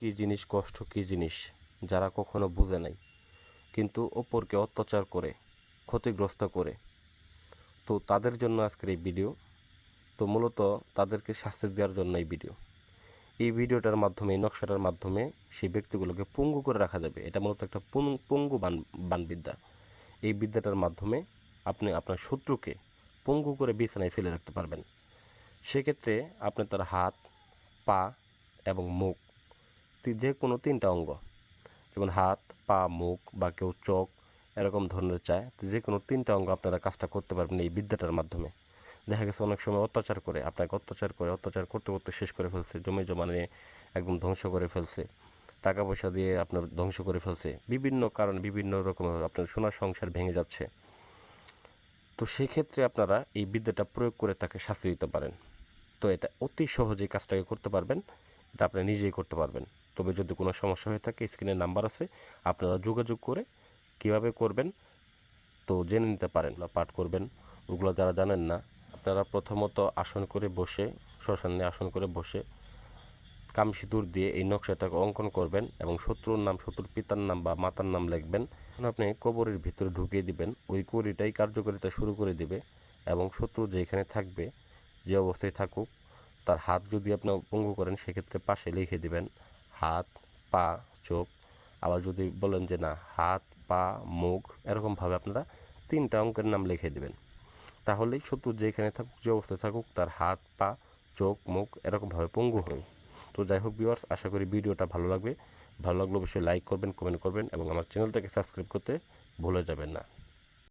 কী জিনিস কষ্ট কী জিনিস যারা কখনো বুঝে নাই, কিন্তু অপরকে অত্যাচার করে ক্ষতিগ্রস্ত করে, তো তাদের জন্য আজকের এই ভিডিও। তো মূলত তাদেরকে শাস্তি দেওয়ার জন্য এই ভিডিওটার মাধ্যমে, এই নকশাটার মাধ্যমে সেই ব্যক্তিগুলোকে পঙ্গু করে রাখা যাবে। এটা মূলত একটা পঙ্গু বানবিদ্যা। এই বিদ্যাটার মাধ্যমে আপনি আপনার শত্রুকে পঙ্গু করে বিছানায় ফেলে রাখতে পারবেন। সেক্ষেত্রে আপনি তার হাত, পা এবং মুখ, যে কোনো তিনটা অঙ্গ, যেমন হাত, পা, মুখ বা কেউ চোখ এরকম ধরনের চায়, তো যে কোনো তিনটা অঙ্গ আপনারা কাজটা করতে পারবেন এই বিদ্যাটার মাধ্যমে। দেখা গেছে অনেক সময় আপনাকে অত্যাচার করতে করতে শেষ করে ফেলছে, জমি জমা নিয়ে একদম ধ্বংস করে ফেলছে, টাকা পয়সা দিয়ে আপনার ধ্বংস করে ফেলছে, বিভিন্ন কারণ, বিভিন্ন রকম আপনার সোনার সংসার ভেঙে যাচ্ছে। তো সেই ক্ষেত্রে আপনারা এই বিদ্যাটা প্রয়োগ করে তাকে শাস্তি দিতে পারেন। তো এটা অতি সহজেই কাজটাকে করতে পারবেন, এটা আপনি নিজেই করতে পারবেন। তবে যদি কোনো সমস্যা হয়ে থাকে, স্ক্রিনে নাম্বার আছে, আপনারা যোগাযোগ করে কিভাবে করবেন তো জেনে নিতে পারেন। পাঠ করবেন ওগুলো যারা জানেন না, আপনারা প্রথমত আসন করে বসে, শ্মশানে আসন করে বসে কাম সিঁদুর দিয়ে এই নকশাটাকে অঙ্কন করবেন এবং শত্রুর নাম, শত্রুর পিতার নাম বা মাতার নাম লিখবেন। আপনি কবরের ভিতরে ঢুকিয়ে দিবেন, ওই কড়িটাই কার্যকারিতা শুরু করে দিবে এবং শত্রু যেখানে থাকবে, যে অবস্থায় থাকুক, তার হাত যদি আপনি পঙ্গু করেন সেক্ষেত্রে পাশে লিখে দিবেন হাত, পা, চোখ। আবার যদি বলেন যে না, হাত, পা, মুখ, এরকমভাবে আপনারা তিনটা অঙ্কের নাম লিখে দিবেন। তাহলেই শত্রু যেখানে থাকুক, যে অবস্থায় থাকুক, তার হাত, পা, চোখ, মুখ এরকমভাবে পঙ্গু হয়। তো যাই হোক ভিউয়ার্স, আশা করি ভিডিওটা ভালো লাগবে। ভালো লাগলে অবশ্যই লাইক করবেন, কমেন্ট করবেন এবং আমার চ্যানেলটাকে সাবস্ক্রাইব করতে ভুলে যাবেন না।